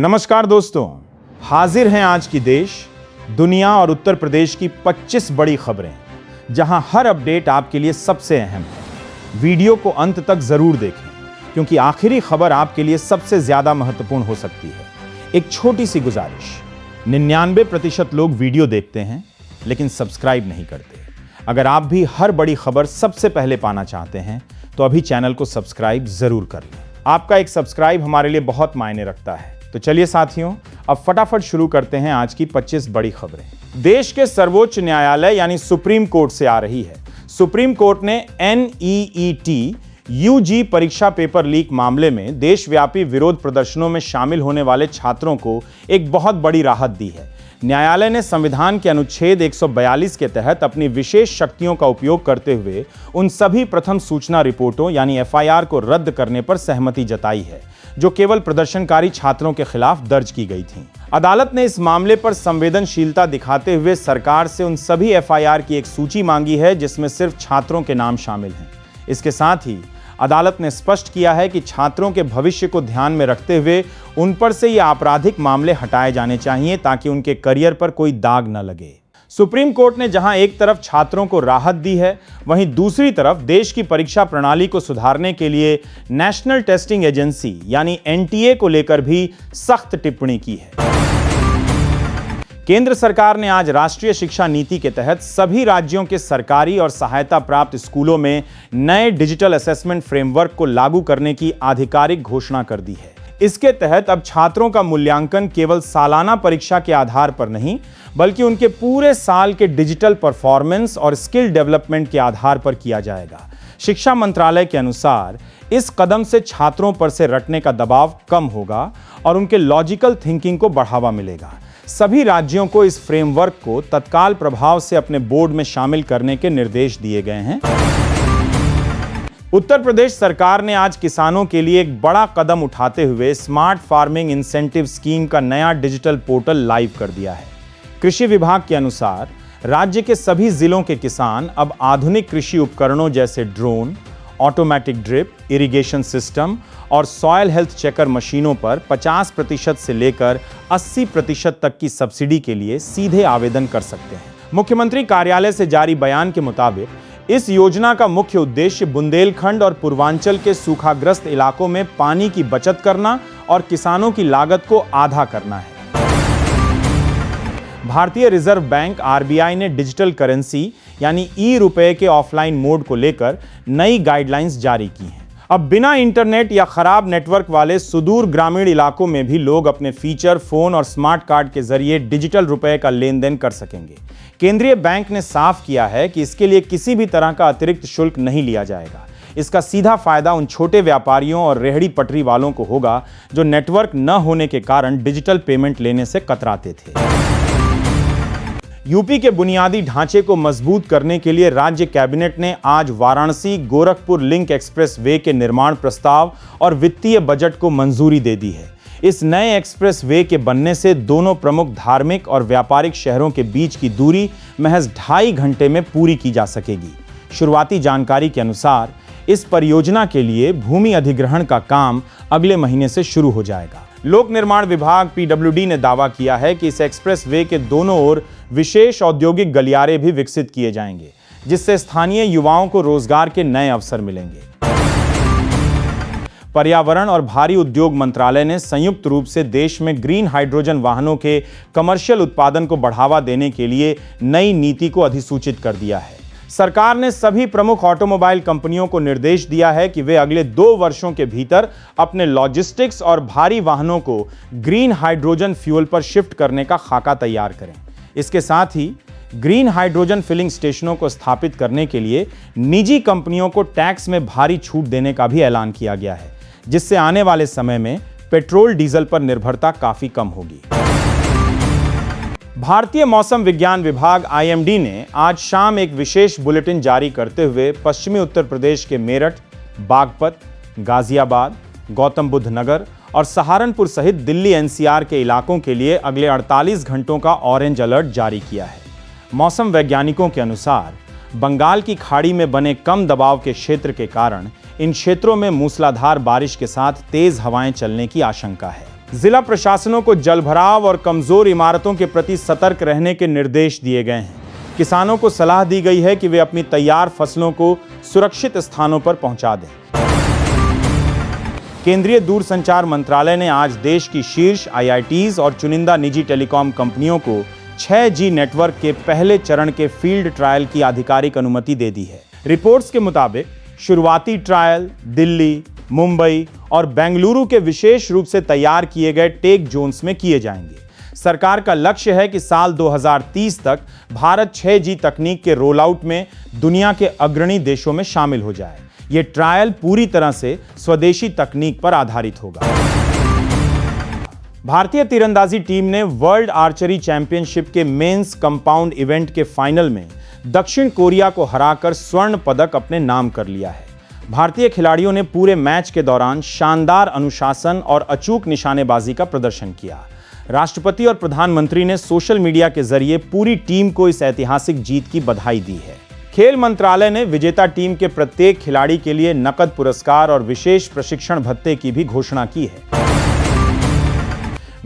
नमस्कार दोस्तों, हाजिर हैं आज की देश, दुनिया और उत्तर प्रदेश की 25 बड़ी खबरें, जहां हर अपडेट आपके लिए सबसे अहम है। वीडियो को अंत तक जरूर देखें, क्योंकि आखिरी खबर आपके लिए सबसे ज्यादा महत्वपूर्ण हो सकती है। एक छोटी सी गुजारिश, 99% लोग वीडियो देखते हैं लेकिन सब्सक्राइब नहीं करते। अगर आप भी हर बड़ी खबर सबसे पहले पाना चाहते हैं तो अभी चैनल को सब्सक्राइब जरूर कर लें। आपका एक सब्सक्राइब हमारे लिए बहुत मायने रखता है। तो चलिए साथियों, अब फटाफट शुरू करते हैं आज की 25 बड़ी खबरें। देश के सर्वोच्च न्यायालय यानी सुप्रीम कोर्ट से आ रही है। सुप्रीम कोर्ट ने NEET UG परीक्षा पेपर लीक मामले में देशव्यापी विरोध प्रदर्शनों में शामिल होने वाले छात्रों को एक बहुत बड़ी राहत दी है। न्यायालय ने संविधान के अनुच्छेद 142 के तहत अपनी विशेष शक्तियों का उपयोग करते हुए उन सभी प्रथम सूचना रिपोर्टों यानी FIR को रद्द करने पर सहमति जताई है, जो केवल प्रदर्शनकारी छात्रों के खिलाफ दर्ज की गई थीं। अदालत ने इस मामले पर संवेदनशीलता दिखाते हुए सरकार से उन सभी FIR की एक सूची मांगी है जिसमें सिर्फ छात्रों के नाम शामिल हैं। इसके साथ ही अदालत ने स्पष्ट किया है कि छात्रों के भविष्य को ध्यान में रखते हुए उन पर से ये आपराधिक मामले हटाए जाने चाहिए ताकि उनके करियर पर कोई दाग न लगे। सुप्रीम कोर्ट ने जहां एक तरफ छात्रों को राहत दी है, वहीं दूसरी तरफ देश की परीक्षा प्रणाली को सुधारने के लिए नेशनल टेस्टिंग एजेंसी यानी NTA को लेकर भी सख्त टिप्पणी की है। केंद्र सरकार ने आज राष्ट्रीय शिक्षा नीति के तहत सभी राज्यों के सरकारी और सहायता प्राप्त स्कूलों में नए डिजिटल असेसमेंट फ्रेमवर्क को लागू करने की आधिकारिक घोषणा कर दी है। इसके तहत अब छात्रों का मूल्यांकन केवल सालाना परीक्षा के आधार पर नहीं, बल्कि उनके पूरे साल के डिजिटल परफॉर्मेंस और स्किल डेवलपमेंट के आधार पर किया जाएगा। शिक्षा मंत्रालय के अनुसार इस कदम से छात्रों पर से रटने का दबाव कम होगा और उनके लॉजिकल थिंकिंग को बढ़ावा मिलेगा। सभी राज्यों को इस फ्रेमवर्क को तत्काल प्रभाव से अपने बोर्ड में शामिल करने के निर्देश दिए गए हैं। उत्तर प्रदेश सरकार ने आज किसानों के लिए एक बड़ा कदम उठाते हुए स्मार्ट फार्मिंग इंसेंटिव स्कीम का नया डिजिटल पोर्टल लाइव कर दिया है। कृषि विभाग के अनुसार राज्य के सभी जिलों के किसान अब आधुनिक कृषि उपकरणों जैसे drone, automatic drip irrigation system और सॉयल हेल्थ चेकर मशीनों पर 50% से लेकर 80% तक की सब्सिडी के लिए सीधे आवेदन कर सकते हैं। मुख्यमंत्री कार्यालय से जारी बयान के मुताबिक इस योजना का मुख्य उद्देश्य बुंदेलखंड और पूर्वांचल के सूखाग्रस्त इलाकों में पानी की बचत करना और किसानों की लागत को आधा करना है। भारतीय रिजर्व बैंक RBI ने डिजिटल करेंसी यानी ई-रुपए के ऑफलाइन मोड को लेकर नई गाइडलाइंस जारी की हैं। अब बिना इंटरनेट या खराब नेटवर्क वाले सुदूर ग्रामीण इलाकों में भी लोग अपने फीचर फोन और स्मार्ट कार्ड के जरिए डिजिटल रुपए का लेन देन कर सकेंगे। केंद्रीय बैंक ने साफ किया है कि इसके लिए किसी भी तरह का अतिरिक्त शुल्क नहीं लिया जाएगा। इसका सीधा फायदा उन छोटे व्यापारियों और रेहड़ी पटरी वालों को होगा जो नेटवर्क न होने के कारण डिजिटल पेमेंट लेने से कतराते थे। यूपी के बुनियादी ढांचे को मजबूत करने के लिए राज्य कैबिनेट ने आज Varanasi Gorakhpur link express way के निर्माण प्रस्ताव और वित्तीय बजट को मंजूरी दे दी है। इस नए एक्सप्रेस वे के बनने से दोनों प्रमुख धार्मिक और व्यापारिक शहरों के बीच की दूरी महज 2.5 घंटे में पूरी की जा सकेगी। शुरुआती जानकारी के अनुसार इस परियोजना के लिए भूमि अधिग्रहण का काम अगले महीने से शुरू हो जाएगा। लोक निर्माण विभाग PWD ने दावा किया है कि इस एक्सप्रेस वे के दोनों ओर विशेष औद्योगिक गलियारे भी विकसित किए जाएंगे, जिससे स्थानीय युवाओं को रोजगार के नए अवसर मिलेंगे। पर्यावरण और भारी उद्योग मंत्रालय ने संयुक्त रूप से देश में ग्रीन हाइड्रोजन वाहनों के कमर्शियल उत्पादन को बढ़ावा देने के लिए नई नीति को अधिसूचित कर दिया है। सरकार ने सभी प्रमुख ऑटोमोबाइल कंपनियों को निर्देश दिया है कि वे अगले 2 वर्षों के भीतर अपने लॉजिस्टिक्स और भारी वाहनों को ग्रीन हाइड्रोजन फ्यूल पर शिफ्ट करने का खाका तैयार करें। इसके साथ ही ग्रीन हाइड्रोजन फिलिंग स्टेशनों को स्थापित करने के लिए निजी कंपनियों को टैक्स में भारी छूट देने का भी ऐलान किया गया है, जिससे आने वाले समय में पेट्रोल डीजल पर निर्भरता काफी कम होगी। भारतीय मौसम विज्ञान विभाग IMD ने आज शाम एक विशेष बुलेटिन जारी करते हुए पश्चिमी उत्तर प्रदेश के मेरठ, बागपत, गाजियाबाद, गौतम बुद्ध नगर और सहारनपुर सहित दिल्ली NCR के इलाकों के लिए अगले 48 घंटों का ऑरेंज अलर्ट जारी किया है। मौसम वैज्ञानिकों के अनुसार बंगाल की खाड़ी में बने कम दबाव के क्षेत्र के कारण इन क्षेत्रों में मूसलाधार बारिश के साथ तेज हवाएं चलने की आशंका है। जिला प्रशासनों को जलभराव और कमजोर इमारतों के प्रति सतर्क रहने के निर्देश दिए गए हैं। किसानों को सलाह दी गई है कि वे अपनी तैयार फसलों को सुरक्षित स्थानों पर पहुंचा दें। केंद्रीय दूरसंचार मंत्रालय ने आज देश की शीर्ष IITs और चुनिंदा निजी टेलीकॉम कंपनियों को 6G नेटवर्क के पहले चरण के फील्ड ट्रायल की आधिकारिक अनुमति दे दी है। रिपोर्ट्स के मुताबिक शुरुआती ट्रायल दिल्ली, मुंबई और बेंगलुरु के विशेष रूप से तैयार किए गए टेक जोन्स में किए जाएंगे। सरकार का लक्ष्य है कि साल 2030 तक भारत 6G तकनीक के रोल आउट में दुनिया के अग्रणी देशों में शामिल हो जाए। ये ट्रायल पूरी तरह से स्वदेशी तकनीक पर आधारित होगा। भारतीय तीरंदाजी टीम ने वर्ल्ड आर्चरी चैंपियनशिप के मेंस कंपाउंड इवेंट के फाइनल में दक्षिण कोरिया को हराकर स्वर्ण पदक अपने नाम कर लिया है। भारतीय खिलाड़ियों ने पूरे मैच के दौरान शानदार अनुशासन और अचूक निशानेबाजी का प्रदर्शन किया। राष्ट्रपति और प्रधानमंत्री ने सोशल मीडिया के जरिए पूरी टीम को इस ऐतिहासिक जीत की बधाई दी है। खेल मंत्रालय ने विजेता टीम के प्रत्येक खिलाड़ी के लिए नकद पुरस्कार और विशेष प्रशिक्षण भत्ते की भी घोषणा की है।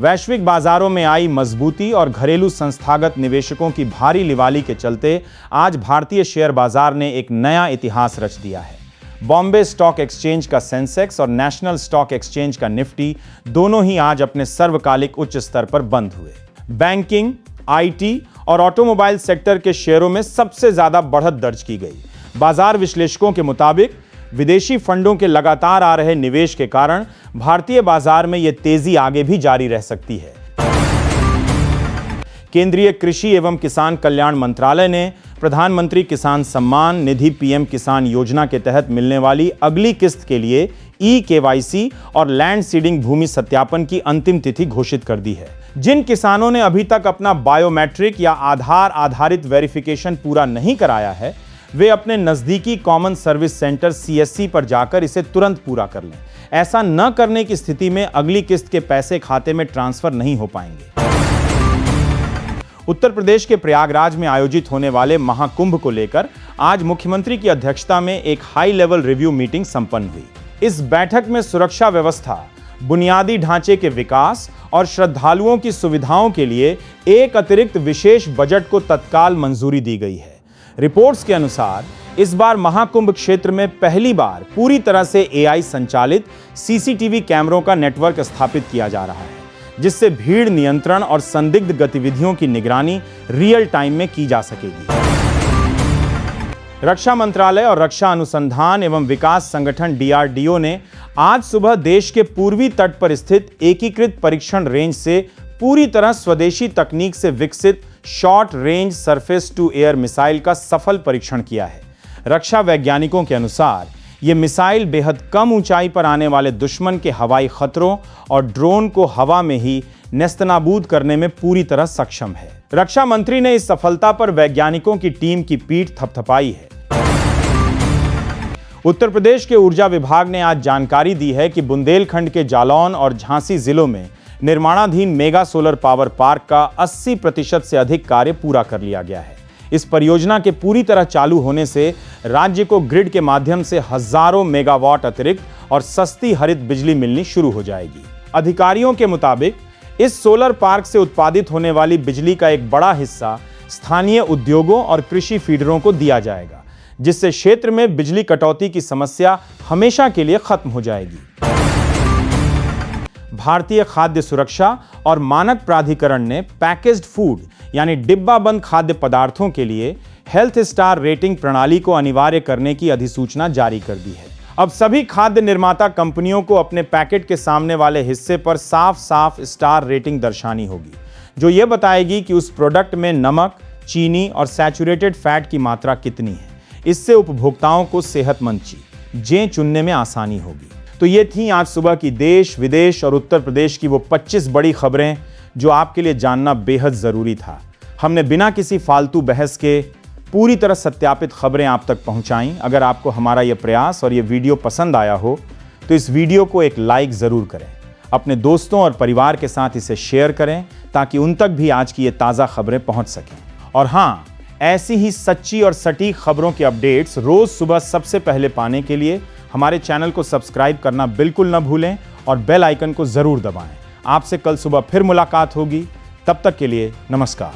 वैश्विक बाजारों में आई मजबूती और घरेलू संस्थागत निवेशकों की भारी लिवाली के चलते आज भारतीय शेयर बाजार ने एक नया इतिहास रच दिया है। बॉम्बे स्टॉक एक्सचेंज का सेंसेक्स और नेशनल स्टॉक एक्सचेंज का निफ्टी दोनों ही आज अपने सर्वकालिक उच्च स्तर पर बंद हुए। बैंकिंग, IT और ऑटोमोबाइल सेक्टर के शेयरों में सबसे ज्यादा बढ़त दर्ज की गई। बाजार विश्लेषकों के मुताबिक विदेशी फंडों के लगातार आ रहे निवेश के कारण भारतीय बाजार में यह तेजी आगे भी जारी रह सकती है। केंद्रीय कृषि एवं किसान कल्याण मंत्रालय ने प्रधानमंत्री किसान सम्मान निधि PM किसान योजना के तहत मिलने वाली अगली किस्त के लिए eKYC और लैंड सीडिंग भूमि सत्यापन की अंतिम तिथि घोषित कर दी है। जिन किसानों ने अभी तक अपना बायोमेट्रिक या आधार आधारित वेरिफिकेशन पूरा नहीं कराया है, वे अपने नजदीकी कॉमन सर्विस सेंटर CSC पर जाकर इसे तुरंत पूरा कर लें। ऐसा न करने की स्थिति में अगली किस्त के पैसे खाते में ट्रांसफर नहीं हो पाएंगे। उत्तर प्रदेश के प्रयागराज में आयोजित होने वाले महाकुंभ को लेकर आज मुख्यमंत्री की अध्यक्षता में एक हाई लेवल रिव्यू मीटिंग संपन्न हुई। इस बैठक में सुरक्षा व्यवस्था, बुनियादी ढांचे के विकास और श्रद्धालुओं की सुविधाओं के लिए एक अतिरिक्त विशेष बजट को तत्काल मंजूरी दी गई है। रिपोर्ट्स के अनुसार इस बार महाकुंभ क्षेत्र में पहली बार पूरी तरह से AI संचालित CCTV कैमरों का नेटवर्क स्थापित किया जा रहा है, जिससे भीड़ नियंत्रण और संदिग्ध गतिविधियों की निगरानी रियल टाइम में की जा सकेगी। रक्षा मंत्रालय और रक्षा अनुसंधान एवं विकास संगठन DRDO ने आज सुबह देश के पूर्वी तट पर स्थित एकीकृत परीक्षण रेंज से पूरी तरह स्वदेशी तकनीक से विकसित short range surface to air missile का सफल परीक्षण किया है। रक्षा वैज्ञानिकों के अनुसार यह मिसाइल बेहद कम ऊंचाई पर आने वाले दुश्मन के हवाई खतरों और ड्रोन को हवा में ही नेस्तनाबूद करने में पूरी तरह सक्षम है। रक्षा मंत्री ने इस सफलता पर वैज्ञानिकों की टीम की पीठ थपथपाई है। उत्तर प्रदेश के ऊर्जा विभाग ने आज जानकारी दी है कि बुंदेलखंड के जालौन और झांसी जिलों में निर्माणाधीन मेगा सोलर पावर पार्क का 80% से अधिक कार्य पूरा कर लिया गया है। इस परियोजना के पूरी तरह चालू होने से राज्य को ग्रिड के माध्यम से हजारों मेगावाट अतिरिक्त और सस्ती हरित बिजली मिलनी शुरू हो जाएगी। अधिकारियों के मुताबिक इस सोलर पार्क से उत्पादित होने वाली बिजली का एक बड़ा हिस्सा स्थानीय उद्योगों और कृषि फीडरों को दिया जाएगा, जिससे क्षेत्र में बिजली कटौती की समस्या हमेशा के लिए खत्म हो जाएगी। भारतीय खाद्य सुरक्षा और मानक प्राधिकरण ने पैकेज्ड फूड यानी डिब्बाबंद खाद्य पदार्थों के लिए हेल्थ स्टार रेटिंग प्रणाली को अनिवार्य करने की अधिसूचना जारी कर दी है। अब सभी खाद्य निर्माता कंपनियों को अपने पैकेट के सामने वाले हिस्से पर साफ साफ स्टार रेटिंग दर्शानी होगी, जो ये बताएगी कि उस प्रोडक्ट में नमक, चीनी और सैचुरेटेड फैट की मात्रा कितनी है। इससे उपभोक्ताओं को सेहतमंद चीजें चुनने में आसानी होगी। तो ये थी आज सुबह की देश, विदेश और उत्तर प्रदेश की वो 25 बड़ी खबरें जो आपके लिए जानना बेहद ज़रूरी था। हमने बिना किसी फालतू बहस के पूरी तरह सत्यापित खबरें आप तक पहुंचाईं। अगर आपको हमारा ये प्रयास और ये वीडियो पसंद आया हो तो इस वीडियो को एक लाइक ज़रूर करें। अपने दोस्तों और परिवार के साथ इसे शेयर करें ताकि उन तक भी आज की ये ताज़ा खबरें पहुंच सकें। और हाँ, ऐसी ही सच्ची और सटीक खबरों के अपडेट्स रोज़ सुबह सबसे पहले पाने के लिए हमारे चैनल को सब्सक्राइब करना बिल्कुल न भूलें और बेल आइकन को ज़रूर दबाएं। आपसे कल सुबह फिर मुलाकात होगी। तब तक के लिए नमस्कार।